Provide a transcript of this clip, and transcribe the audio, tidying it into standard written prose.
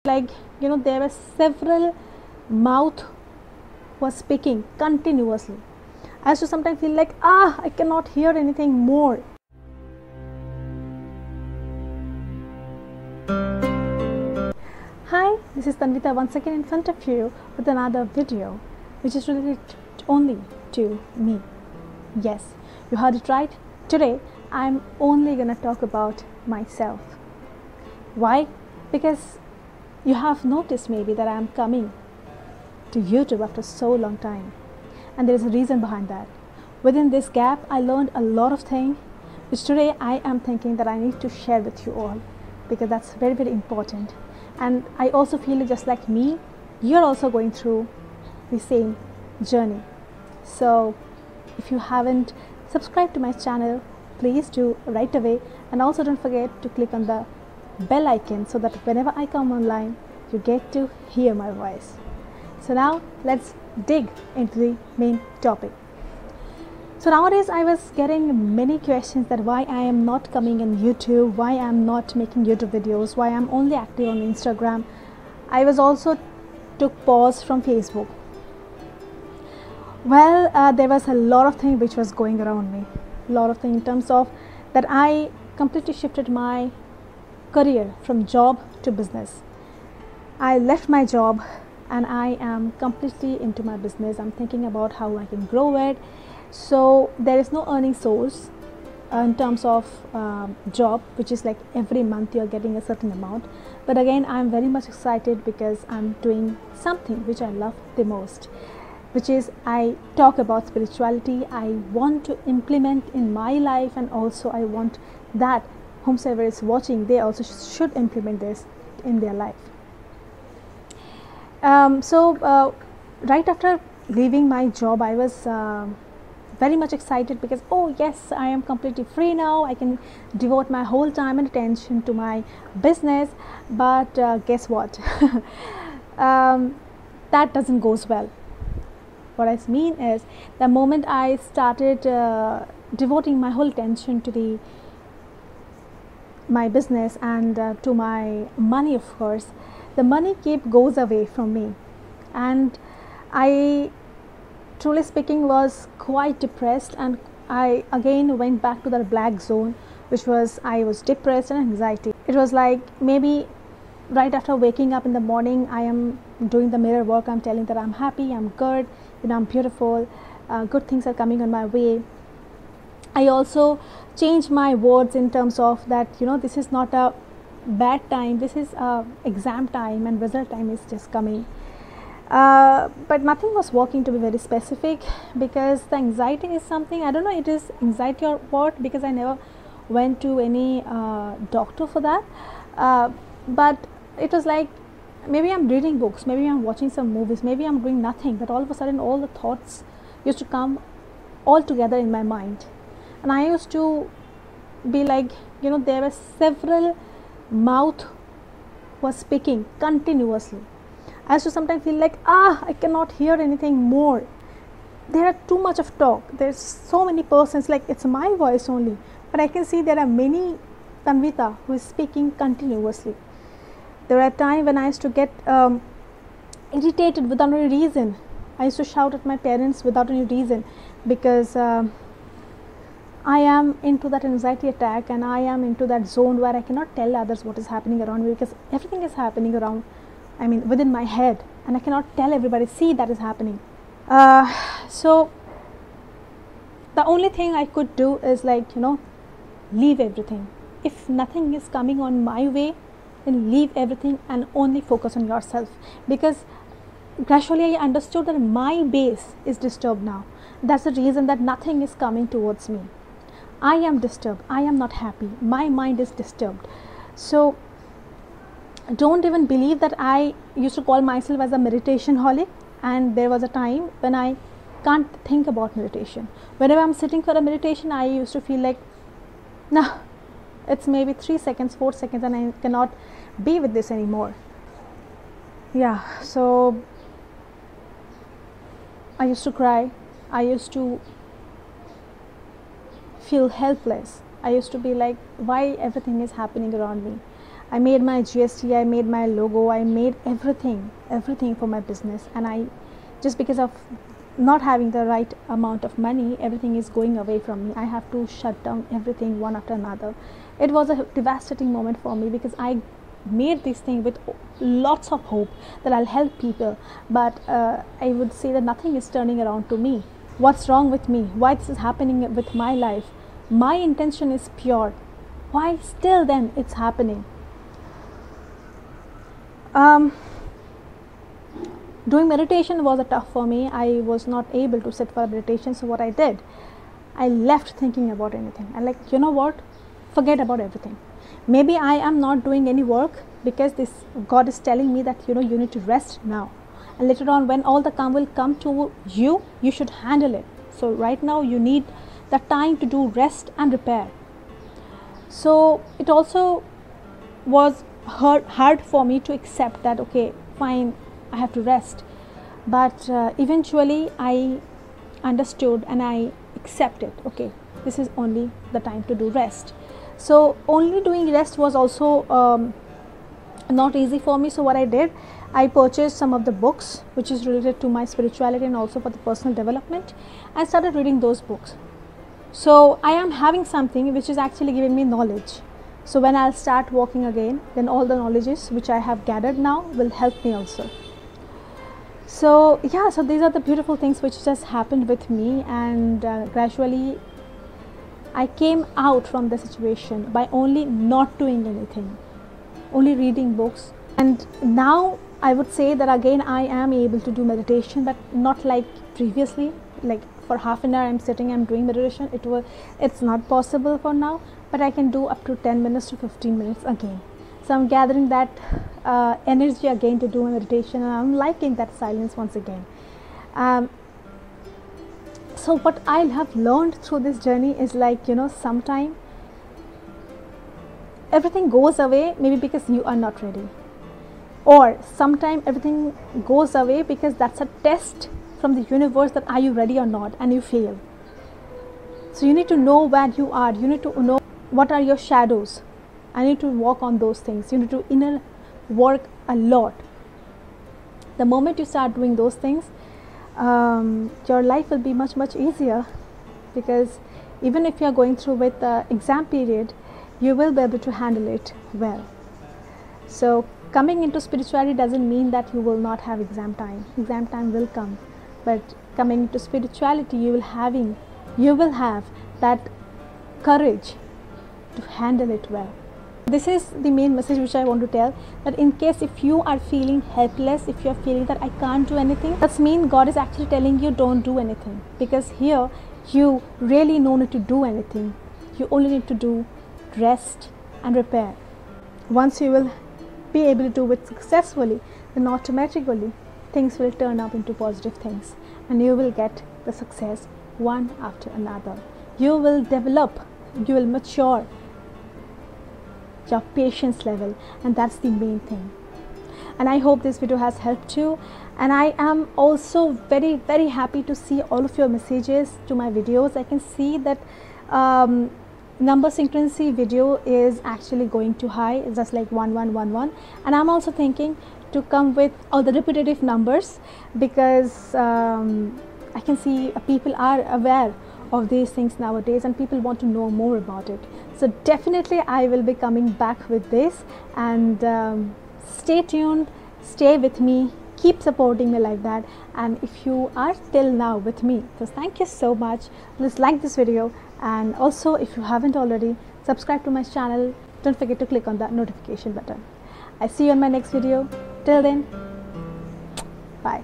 like, there were several mouth was speaking continuously. I used to sometimes feel like, I cannot hear anything more. Hi, this is Tanvita once again in front of you with another video which is related only to me. Yes, you heard it right. Today I'm only gonna talk about myself. Why? Because you have noticed maybe that I'm coming to YouTube after so long time, and there is a reason behind that. Within this gap I learned a lot of things which today I am thinking that I need to share with you all, because that's very, very important. And I also feel just like me, you're also going through the same journey. So if you haven't subscribed to my channel, please do right away, and also don't forget to click on the bell icon so that whenever I come online you get to hear my voice. So now let's dig into the main topic. So nowadays I was getting many questions that why I am not coming on YouTube, why I am not making YouTube videos, why I am only active on Instagram. I was also took pause from Facebook. Well, there was a lot of things which was going around me. A lot of things in terms of that I completely shifted my career from job to business. I left my job and I am completely into my business. I'm thinking about how I can grow it. So there is no earning source in terms of job, which is like every month you're getting a certain amount. But again, I'm very much excited because I'm doing something which I love the most, which is I talk about spirituality. I want to implement in my life, and also I want that whomsoever is watching, they also should implement this in their life. Right after leaving my job, I was very much excited because, oh yes, I am completely free now. I can devote my whole time and attention to my business. But guess what? That doesn't goes well. What I mean is, the moment I started devoting my whole attention to my business and to my money, of course, the money goes away from me, and I, truly speaking, was quite depressed, and I again went back to that black zone, which was I was depressed and anxiety. It was like maybe right after waking up in the morning, I am doing the mirror work. I'm telling that I'm happy, I'm good, I'm beautiful, good things are coming on my way. I also change my words in terms of that, this is not a bad time, this is exam time and result time is just coming. But nothing was working, to be very specific, because the anxiety is something, I don't know it is anxiety or what, because I never went to any doctor for that. But it was like maybe I'm reading books, maybe I'm watching some movies, maybe I'm doing nothing, but all of a sudden all the thoughts used to come all together in my mind, and I used to be like, there were several mouth was speaking continuously. I used to sometimes feel like, I cannot hear anything more. There are too much of talk. There's so many persons, like it's my voice only, but I can see there are many Tanvita who is speaking continuously. There are times when I used to get irritated without any reason. I used to shout at my parents without any reason, because I am into that anxiety attack, and I am into that zone where I cannot tell others what is happening around me, because everything is happening around, within my head, and I cannot tell everybody, see, that is happening. So the only thing I could do is like, leave everything. If nothing is coming on my way, then leave everything and only focus on yourself, because gradually I understood that my base is disturbed now. That's the reason that nothing is coming towards me. I am disturbed, I am not happy, my mind is disturbed. So don't even believe that I used to call myself as a meditation holic, and there was a time when I can't think about meditation. Whenever I'm sitting for a meditation, I used to feel like, nah, it's maybe 3 seconds, 4 seconds, and I cannot be with this anymore. Yeah, so I used to cry, I used to feel helpless. I used to be like, why everything is happening around me. I made my GST, I made my logo, I made everything for my business, and I just because of not having the right amount of money, everything is going away from me. I have to shut down everything one after another. It was a devastating moment for me because I made this thing with lots of hope that I'll help people, but I would say that nothing is turning around to me. What's wrong with me? Why this is happening with my life? My intention is pure. Why still then it's happening? Doing meditation was a tough for me. I was not able to sit for meditation, so what I did, I left thinking about anything. I like, you know what, forget about everything. Maybe I am not doing any work because this God is telling me that you need to rest now, and later on when all the calm will come to you, you should handle it. So right now you need the time to do rest and repair. So it also was hard for me to accept that, okay, fine, I have to rest, but eventually I understood and I accepted, okay, this is only the time to do rest. So only doing rest was also not easy for me. So what I did, I purchased some of the books which is related to my spirituality and also for the personal development. I started reading those books. So I am having something which is actually giving me knowledge. So when I'll start walking again, then all the knowledges which I have gathered now will help me also. So yeah, so these are the beautiful things which just happened with me, and gradually I came out from the situation by only not doing anything, only reading books. And now I would say that again I am able to do meditation, but not like previously, like for half an hour I'm sitting, I'm doing meditation. It's not possible for now, but I can do up to 10 minutes to 15 minutes again. So I'm gathering that energy again to do meditation, and I'm liking that silence once again. So what I have learned through this journey is like, sometime everything goes away maybe because you are not ready, or sometime everything goes away because that's a test from the universe that are you ready or not, and you fail. So you need to know where you are, you need to know what are your shadows. I need to work on those things. You need to inner work a lot. The moment you start doing those things, your life will be much easier, because even if you are going through with the exam period, you will be able to handle it well. So coming into spirituality doesn't mean that you will not have exam time. Exam time will come, but coming into spirituality, you will have that courage to handle it well. This is the main message which I want to tell, that in case if you are feeling helpless, if you are feeling that I can't do anything, that's mean God is actually telling you don't do anything, because here you really no need to do anything. You only need to do rest and repair. Once you will be able to do it successfully, then automatically things will turn up into positive things, and you will get the success one after another. You will develop, you will mature your patience level, and that's the main thing. And I hope this video has helped you, and I am also very happy to see all of your messages to my videos. I can see that number synchronicity video is actually going too high. It's just like 1111, and I'm also thinking to come with all the repetitive numbers, because I can see people are aware of these things nowadays, and people want to know more about it. So definitely I will be coming back with this, and stay tuned, stay with me, keep supporting me like that. And if you are still now with me, so thank you so much. Please like this video, and also if you haven't already, subscribe to my channel. Don't forget to click on that notification button. I see you in my next video. Till then, bye.